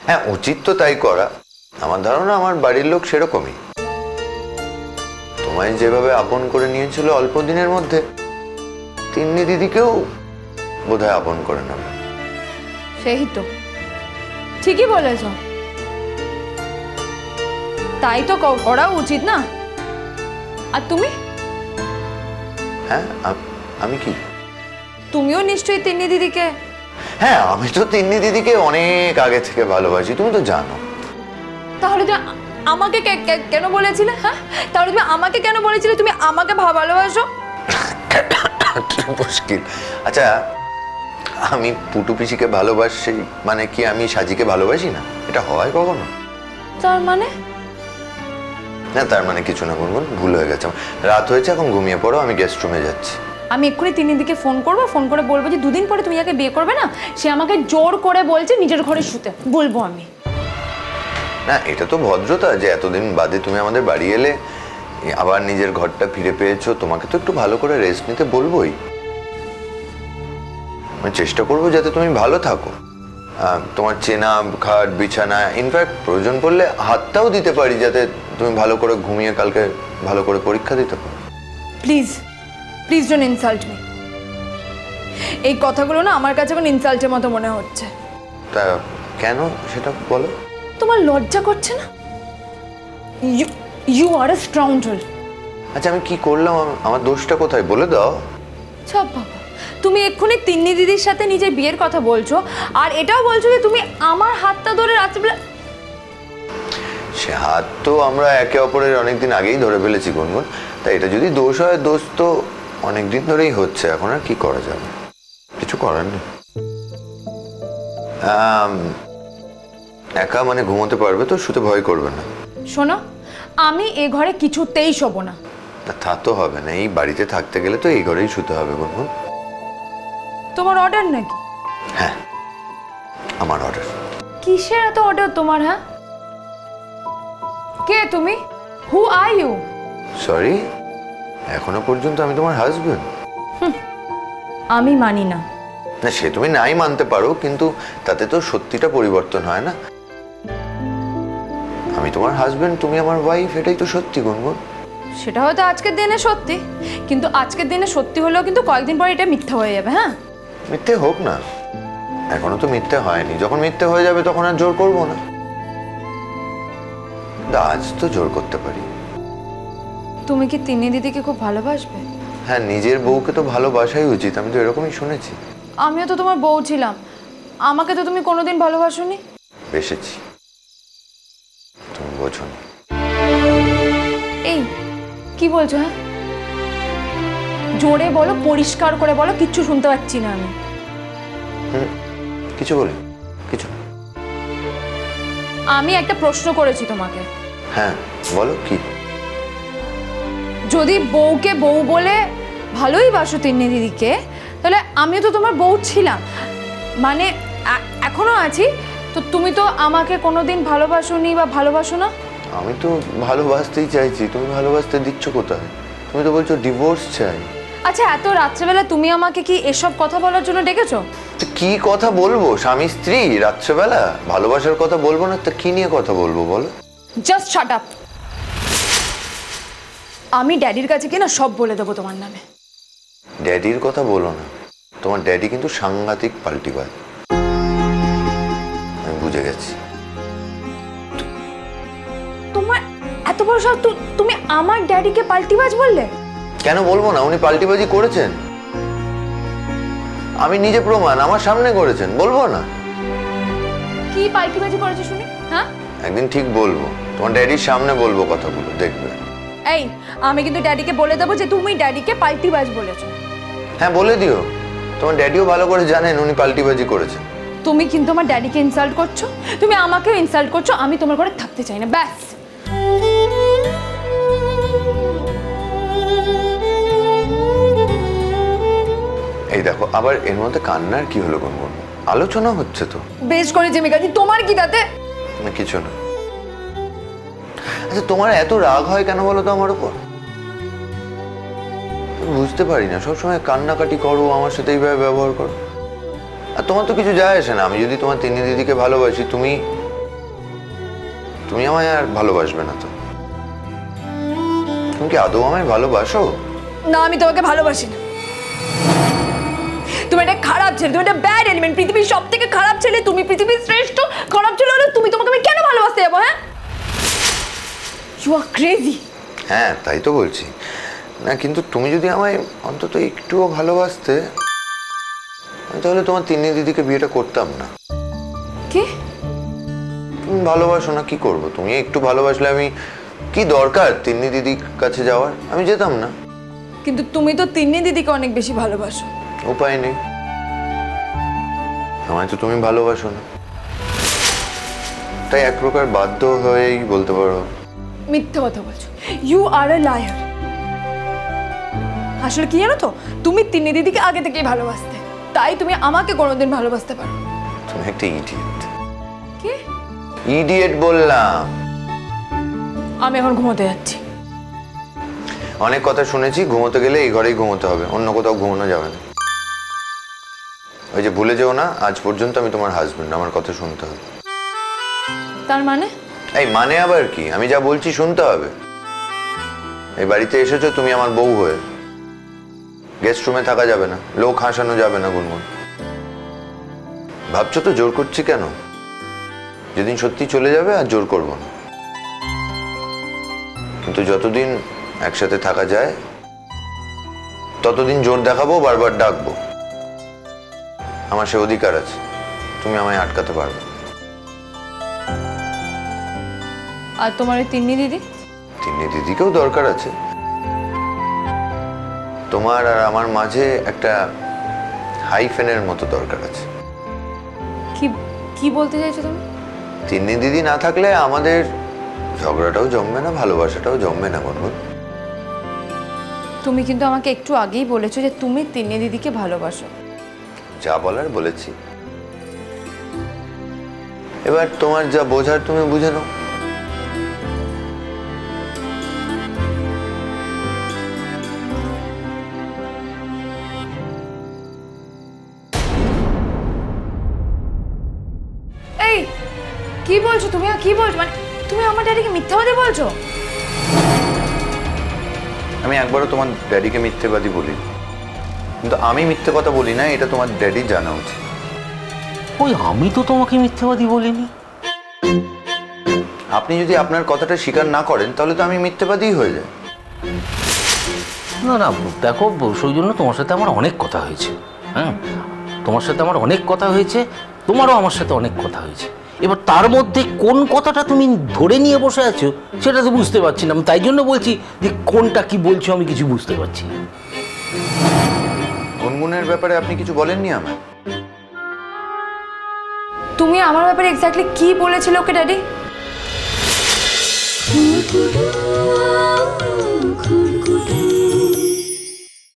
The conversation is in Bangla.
হ্যাঁ, উচিত তো তাই করা। আমার ধারণা আমার বাড়ির লোক সেরকমই, তোমায় যেভাবে আপন করে নিয়েছিল অল্প দিনের মধ্যে, তিন্নি দিদিকেও বোধহয় আপন করে নেবে। সেই তো, ঠিকই বলেছ, তাই তো করা উচিত না। আর তুমি? হ্যাঁ, আমি কি? তুমিও নিশ্চয়ই তিন্নি দিদিকে। হ্যাঁ, আমি তো তিন্নি দিদিকে অনেক আগে থেকে ভালোবাসি, তুমি তো জানো। তাহলে তুমি আমাকে কেন বলেছিলে? হ্যাঁ, তাহলে তুমি আমাকে কেন বলেছিলে তুমি আমাকে ভালোবাসো? কি মুশকিল। আচ্ছা, আমি পুটু পিসিকে ভালোবাসি মানে কি আমি সাজিকে ভালোবাসি না? এটা হয় কখনো? তার মানে? না, তার মানে কিছু না গুনগুন, ভুল হয়ে গেছে। রাত হয়েছে, এখন ঘুমিয়ে পড়ো, আমি গেস্ট রুমে যাচ্ছি। আমি এক্ষুনি তিন্নিদিকে ফোন করবো, ফোন করে বলবো যে দুদিন পরে তুমি যাকে বিয়ে করবে না, সে আমাকে জোর করে বলছে নিজের ঘরে শুতে, বলবো আমি। না, এটা তো ভদ্রতা যে এতদিন বাদে তুমি আমাদের বাড়ি এলে, আবার নিজের ঘরটা ফিরে পেয়েছো, তোমাকে তো একটু ভালো করে রেস্ট নিতে বলবোই। আমি চেষ্টা করবো যাতে তুমি ভালো থাকো, তোমার চেনা খাট বিছানা, ইনফ্যাক্ট প্রয়োজন পড়লে হাতটাও দিতে পারি যাতে তুমি ভালো করে ঘুমিয়ে কালকে ভালো করে পরীক্ষা দিতে পারো। Please please don't insult me. এই কথাগুলো না আমার কাছে এখন ইনসাল্টের মতো মনে হচ্ছে। তা কেন সেটা বলো? তোমার লজ্জা করছে না? You R a scoundrel. আচ্ছা, আমি কি করলাম? আমার দোষটা কোথায় বলে দাও। সব বাবা, তুমি এক্ষুনি তিন্নি দিদির সাথে নিজের বিয়ের কথা বলছো, আর এটাও বলছো যে তুমি আমার হাতটা ধরে রাত্রিবেলা। সে হাত তো আমরা একে অপরের অনেকদিন আগেই ধরে ফেলেছি গুনগুন, তাই এটা যদি দোষ হয়, দোষ তো অনেকদিন ধরেই হচ্ছে, এখন আর কি করা যাবে? কিছু করার নেই। একা মানে ঘুমোতে পারবে তো? শুতে ভয় করবে না? শোনো, আমি এ ঘরে কিছুতেই শোবো না। তা তো হবে না, এই বাড়িতে থাকতে গেলে তো এই ঘরেই শুতে হবে গুনগুন। তোমার অর্ডার নাকি? হ্যাঁ, আমার অর্ডার। কিসের এত অর্ডার তোমার? হ্যাঁ, কে তুমি? হু আর ইউ? সরি, এখনো পর্যন্ত আমি তোমার হাজবেন্ড। আমি মানি না। না, সে তুমি নাই মানতে পারো, কিন্তু তাতে তো সত্যিটা পরিবর্তন হয় না। আমি তোমার হাজবেন্ড, তুমি আমার ওয়াইফ, এটাই তো সত্যি গুনগুন। সেটা হয়তো আজকের দিনে সত্যি, কিন্তু আজকের দিনে সত্যি হলেও কিন্তু কয়েকদিন পরে এটা মিথ্যা হয়ে যাবে। হ্যাঁ, মিথ্যে হোক না, এখনো তো মিথ্যে হয়নি। যখন মিথ্যে হয়ে যাবে তখন আর জোর করবো না। আজ তো জোর করতে পারি। তুমি কি তিন্নি দিদিকে খুব ভালোবাসবে? হ্যাঁ, নিজের বউকে তো ভালোবাসাই উচিত, আমি তো এরকমই শুনেছি। আমিও তো তোমার বউ ছিলাম, আমাকে তো তুমি কোনোদিন ভালোবাসোনি। বেসেছি, তুমি বোঝো না। এই কি বলছো? হ্যাঁ, জোরে বলো, পরিষ্কার করে বলো, কিচ্ছু শুনতে পাচ্ছি না আমি। কিছু বলি? কিছু না। আমি একটা প্রশ্ন করেছি তোমাকে। হ্যাঁ, বলো কি? যদি বউকে বউ বলে ভালোই বাসো তিন্নি দিদিকে, তাহলে আমিও তো তোমার বউ ছিলাম, মানে এখনো আছি, তো তুমি তো আমাকে কোনোদিন ভালোবাসোনি বা ভালোবাসো না। আমি তো ভালোবাসতেই চাইছি, তুমি ভালোবাসতে দিচ্ছ কোথায়? তুমি তো বলছো ডিভোর্স চাই। আচ্ছা, এত রাত্রেবেলা তুমি আমাকে কি এসব কথা বলার জন্য ডেকেছো? কি কথা বলবো? স্বামী স্ত্রী রাত্রেবেলা ভালোবাসার কথা বলবো না তো কি নিয়ে কথা বলবো বলো? Just shut up. আমি ড্যাডির কাছে কি না সব বলে দেবো তোমার নামে। ড্যাডির কথা বলো না, তোমার ড্যাডি কিন্তু সাংঘাতিক পাল্টিবাজ, আমি বুঝে গেছি। তোমার এত বড় সাহস, তুমি আমার ড্যাডিকে পাল্টিবাজ বললে? কেন বলবো না? উনি পাল্টিবাজি করেছেন, আমি নিজে প্রমাণ, আমার সামনে করেছেন, বলবো না? কি পাল্টিবাজি করেছে শুনি? হ্যাঁ, একদিন ঠিক বলবো, তোমার ড্যাডির সামনে বলবো কথাগুলো, দেখবে। এই, আমি কিন্তু ড্যাডিকে বলে দেবো যে তুমি ড্যাডিকে পাল্টিবাজ বলেছো। হ্যাঁ, বলে দিও, তোমার ড্যাডিও ভালো করে জানেন উনি পাল্টিবাজি করেছেন। তুমি কিন্তু আমার ড্যাডিকে ইনসাল্ট করছো, তুমি আমাকেও ইনসাল্ট করছো, আমি তোমার ঘরে থাকতে চাই না, ব্যাস। এই দেখো, আবার এর মধ্যে কান্নার কি হলো গুনগুন? আলোচনা হচ্ছে তো। বেশ করে জেমিকাজি, তোমার কি তাতে? না, কিছু না। আচ্ছা, তোমার এত রাগ হয় কেন বলো তো আমার উপর? বুঝতে পারি না, সবসময় কান্নাকাটি করো, আমার সাথে এইভাবে ব্যবহার করো। আর তোমার তো কিছু যায় আসে না, আমি যদি তোমার তিন্নি দিদিকে ভালোবাসি, তুমি তুমি আমায় আর ভালোবাসবে না তো? তুমি কি আদৌ আমায় ভালোবাসো? না, আমি তোমাকে ভালোবাসি না। তুমি একটা খারাপ ছেলে, তুমি একটা ব্যাড এলিমেন্ট, পৃথিবীর সব থেকে খারাপ ছেলে তুমি, পৃথিবীর শ্রেষ্ঠ খারাপ ছেলে হলে তুমি, তোমাকে আমি কেন ভালোবাসতে যাবো? হ্যাঁ, ইউ আর ক্রেজি। হ্যাঁ, তাই তো বলছি না, কিন্তু তুমি যদি আমায় অন্তত একটুও ভালোবাসতে, তাহলে তোমার তিন্নি দিদিকে বিয়েটা করতাম না। কি? তুমি ভালোবাসো না, কি করব? তুমি একটু ভালোবাসলে আমি, কি দরকার তিন্নি দিদির কাছে যাওয়ার? আমি যেতাম না। কিন্তু তুমি তো তিন্নি দিদিকে অনেক বেশি ভালোবাসো। উপায় নেই, আমায় তো তুমি ভালোবাসো না, তাই এক প্রকার বাধ্য হয়েই বলতে পারো। মিথ্যে কথা বলছো, ইউ আর এ লায়ার। আসলে কি জানো তো, তুমি তিন্নি দিদিকে আগে থেকেই ভালোবাসতে, তাই তুমি আমাকে কোনোদিন ভালোবাসতে পারো। তুমি একটা ইডিয়েট। কি ইডিয়েট বললাম? আমি এখন ঘুমোতে যাচ্ছি। অনেক কথা শুনেছি, ঘুমোতে গেলে এই ঘরেই ঘুমোতে হবে, অন্য কোথাও ঘুমানো যাবে না। ওই যে ভুলে যেও না, আজ পর্যন্ত আমি তোমার হাজবেন্ড, আমার কথা শুনতে হবে। তার মানে? এই মানে আবার কি? আমি যা বলছি শুনতে হবে। এই বাড়িতে এসেছো তুমি আমার বউ হয়ে, গেস্ট রুমে থাকা যাবে না, লোক হাসানো যাবে না। গুনগুন, ভাবছো তো জোর করছি কেন? যেদিন সত্যি চলে যাবে আর জোর করবো না, কিন্তু যতদিন একসাথে থাকা যায় ততদিন জোর দেখাবো, বারবার ডাকবো। আমার সে অধিকার আছে, তুমি আমায় আটকাতে পারবে। আর তোমার ওই তিন্নি দিদি? তিন্নি দিদিকেও দরকার আছে। তোমার আর আমার মাঝে একটা হাইফেনের মতো দরকার আছে। কি কি বলতে চাইছো তুমি? তিন্নি দিদি না থাকলে আমাদের ঝগড়াটাও জমবে না, ভালোবাসাটাও জমবে না। গুনগুন, তুমি কিন্তু আমাকে একটু আগেই বলেছো যে তুমি তিন্নি দিদিকে ভালোবাসো। যা বলার বলেছি, এবার তোমার যা বোঝার তুমি বুঝে নাও। এই কি বলছো তুমি? কি বলছো? মানে তুমি আমার ড্যাডিকে মিথ্যাবাদী বলছো? আমি একবারও তোমার ড্যাডিকে মিথ্যেবাদী বলি, কিন্তু আমি মিথ্যে কথা বলি না, এটা তোমার ড্যাডি জানা উচিত। ওই আমি তো তোমাকে মিথ্যাবাদী বলিনি। আপনি যদি আপনার কথাটা স্বীকার না করেন তাহলে তো আমি মিথ্যেবাদী হয়ে যাই। না না, দেখো, সেই জন্য তোমার সাথে আমার অনেক কথা হয়েছে। হ্যাঁ, তোমার সাথে আমার অনেক কথা হয়েছে, তোমারও আমার সাথে অনেক কথা হয়েছে। এবার তার মধ্যে কোন কথাটা তুমি ধরে নিয়ে বসে আছো সেটা তো বুঝতে পারছি না। আমি তাই জন্য বলছি যে কোনটা কি বলছো আমি কিছু বুঝতে পারছি না। গুনগুনের ব্যাপারে আপনি কিছু বলেননি আমায়? তুমি আমার ব্যাপারে এক্স্যাক্টলি কি বলেছিলে ওকে ড্যাডি?